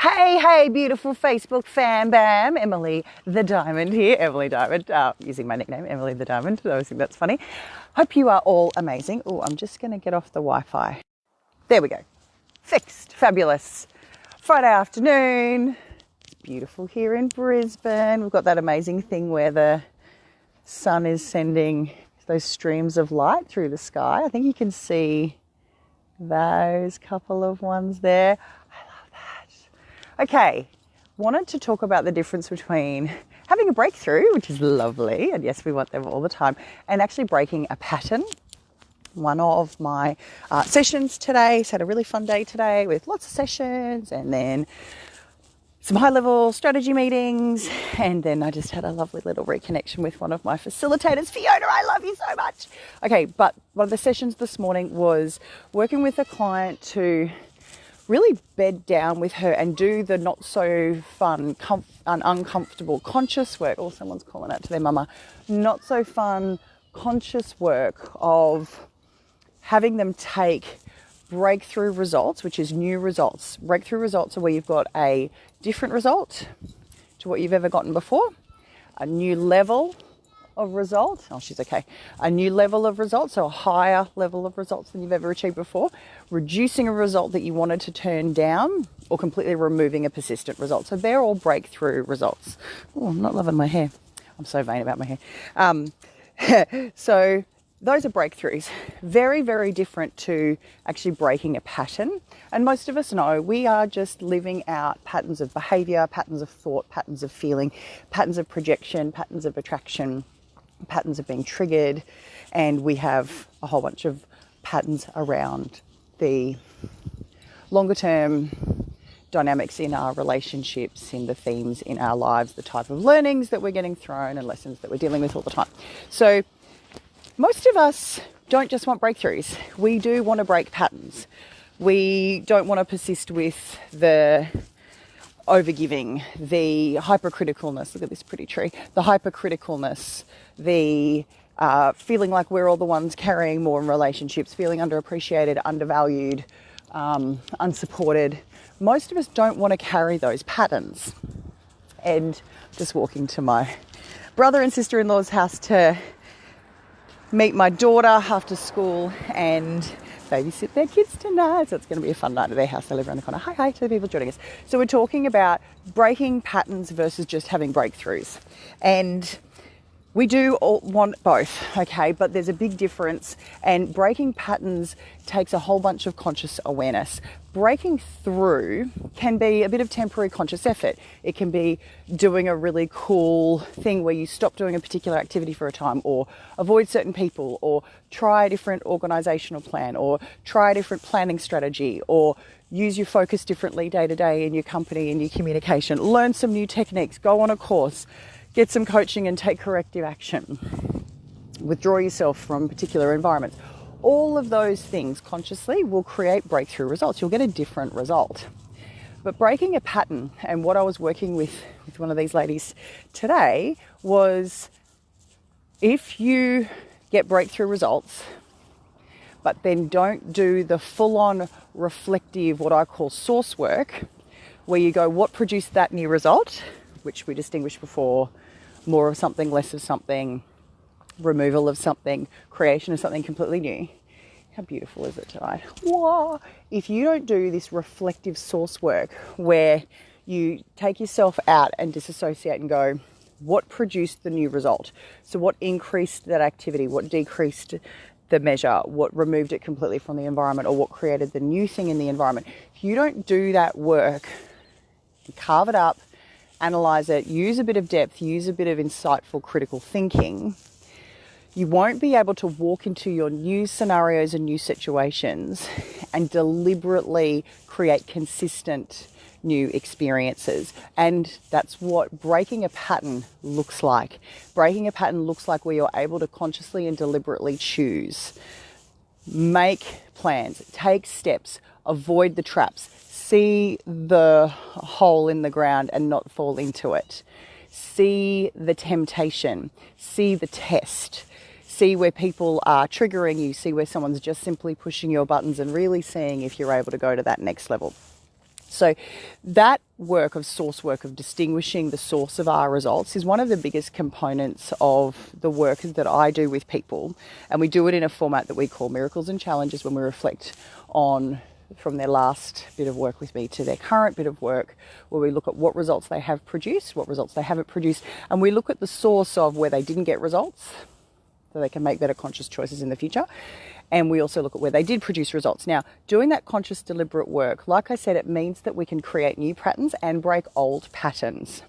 Hey, beautiful Facebook fan bam. Emily the Diamond here. Emily Diamond, using my nickname, Emily the Diamond. I always think that's funny. Hope you are all amazing. Oh, I'm just going to get off the Wi-Fi. There we go. Fixed. Fabulous. Friday afternoon. It's beautiful here in Brisbane. We've got that amazing thing where the sun is sending those streams of light through the sky. I think you can see those couple of ones there. Okay, wanted to talk about the difference between having a breakthrough, which is lovely, and yes, we want them all the time, and actually breaking a pattern. One of my sessions today, so had a really fun day today with lots of sessions and then some high-level strategy meetings, and then I just had a lovely little reconnection with one of my facilitators. Fiona, I love you so much. Okay, but one of the sessions this morning was working with a client to really bed down with her and do the not so fun, uncomfortable, conscious work. Oh, someone's calling out to their mama. Not so fun, conscious work of having them take breakthrough results, which is new results. Breakthrough results are where you've got a different result to what you've ever gotten before, a new level of results. Oh, she's okay. A new level of results, so a higher level of results than you've ever achieved before, reducing a result that you wanted to turn down, or completely removing a persistent result. So they're all breakthrough results. Oh, I'm not loving my hair. I'm so vain about my hair. So those are breakthroughs. Very, very different to actually breaking a pattern. And most of us know we are just living out patterns of behavior, patterns of thought, patterns of feeling, patterns of projection, patterns of attraction, patterns of being triggered, and we have a whole bunch of patterns around the longer term dynamics in our relationships, in the themes in our lives, the type of learnings that we're getting thrown and lessons that we're dealing with all the time. So most of us don't just want breakthroughs. We do want to break patterns. We don't want to persist with the overgiving, the hypercriticalness. Look at this pretty tree. The hypercriticalness, the feeling like we're all the ones carrying more in relationships, feeling underappreciated, undervalued, unsupported. Most of us don't want to carry those patterns. And just walking to my brother and sister-in-law's house to meet my daughter after school and babysit their kids tonight. So it's going to be a fun night at their house. They live around the corner. Hi to the people joining us. So we're talking about breaking patterns versus just having breakthroughs. And we do all want both, okay? But there's a big difference, and breaking patterns takes a whole bunch of conscious awareness. Breaking through can be a bit of temporary conscious effort. It can be doing a really cool thing where you stop doing a particular activity for a time, or avoid certain people, or try a different organizational plan, or try a different planning strategy, or use your focus differently day to day in your company and your communication, learn some new techniques, go on a course, get some coaching and take corrective action, withdraw yourself from particular environments. All of those things consciously will create breakthrough results. You'll get a different result. But breaking a pattern, and what I was working with one of these ladies today, was if you get breakthrough results, but then don't do the full-on reflective, what I call source work, where you go, what produced that new result, which we distinguished before, more of something, less of something, removal of something, creation of something completely new. How beautiful is it tonight? Whoa. If you don't do this reflective source work where you take yourself out and disassociate and go, what produced the new result? So what increased that activity? What decreased the measure? What removed it completely from the environment? Or what created the new thing in the environment? If you don't do that work, carve it up, analyze it, use a bit of depth, use a bit of insightful critical thinking, you won't be able to walk into your new scenarios and new situations and deliberately create consistent new experiences. And that's what breaking a pattern looks like. Breaking a pattern looks like where you're able to consciously and deliberately choose, make plans, take steps, avoid the traps, see the hole in the ground and not fall into it. See the temptation, see the test, see where people are triggering you, see where someone's just simply pushing your buttons, and really seeing if you're able to go to that next level. So that work of source work of distinguishing the source of our results is one of the biggest components of the work that I do with people. And we do it in a format that we call Miracles and Challenges, when we reflect on from their last bit of work with me to their current bit of work, where we look at what results they have produced, what results they haven't produced, and we look at the source of where they didn't get results so they can make better conscious choices in the future. And we also look at where they did produce results. Now, doing that conscious, deliberate work, like I said, it means that we can create new patterns and break old patterns.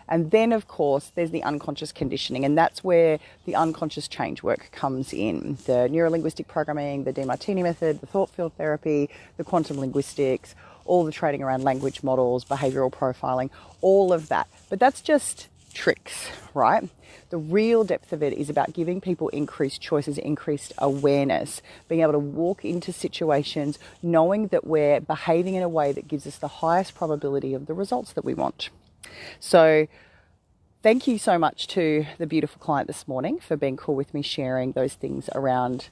And then, of course, there's the unconscious conditioning, and that's where the unconscious change work comes in. The neurolinguistic programming, the DeMartini method, the thought field therapy, the quantum linguistics, all the training around language models, behavioral profiling, all of that. But that's just tricks, right? The real depth of it is about giving people increased choices, increased awareness, being able to walk into situations knowing that we're behaving in a way that gives us the highest probability of the results that we want. So thank you so much to the beautiful client this morning for being cool with me, sharing those things around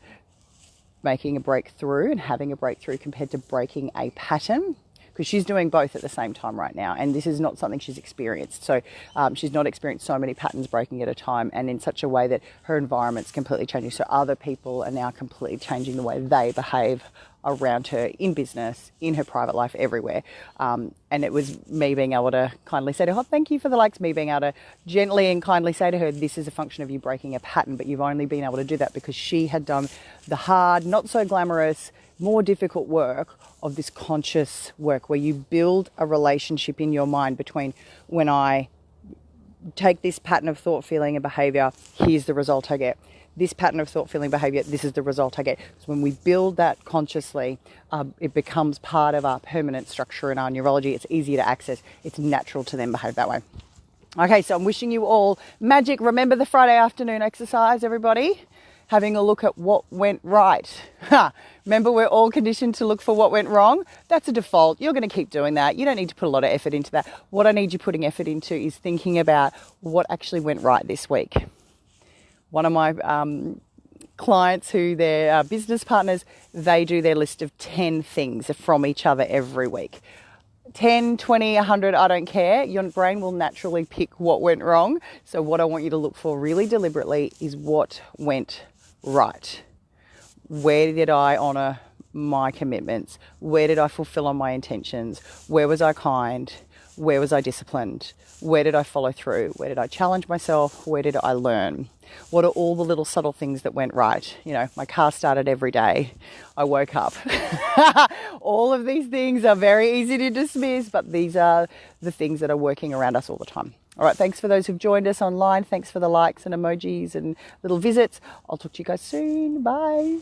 making a breakthrough and having a breakthrough compared to breaking a pattern. Because she's doing both at the same time right now, and this is not something she's experienced. So she's not experienced so many patterns breaking at a time, and in such a way that her environment's completely changing. So other people are now completely changing the way they behave around her in business, in her private life, everywhere. And it was me being able to kindly say to her, oh, thank you for the likes, me being able to gently and kindly say to her, this is a function of you breaking a pattern, but you've only been able to do that because she had done the hard, not so glamorous, more difficult work of this conscious work, where you build a relationship in your mind between, when I take this pattern of thought, feeling and behavior, here's the result I get. This pattern of thought, feeling, behavior, this is the result I get. So when we build that consciously, it becomes part of our permanent structure in our neurology. It's easier to access. It's natural to then behave that way. Okay, so I'm wishing you all magic. Remember the Friday afternoon exercise, everybody? Having a look at what went right. Remember, we're all conditioned to look for what went wrong. That's a default. You're going to keep doing that. You don't need to put a lot of effort into that. What I need you putting effort into is thinking about what actually went right this week. One of my clients who they're business partners, they do their list of 10 things from each other every week. 10, 20, 100, I don't care. Your brain will naturally pick what went wrong. So what I want you to look for really deliberately is what went right. Where did I honour my commitments? Where did I fulfill on my intentions? Where was I kind? Where was I disciplined? Where did I follow through? Where did I challenge myself? Where did I learn? What are all the little subtle things that went right? You know, my car started every day. I woke up. All of these things are very easy to dismiss, but these are the things that are working around us all the time. All right, thanks for those who've joined us online. Thanks for the likes and emojis and little visits. I'll talk to you guys soon. Bye.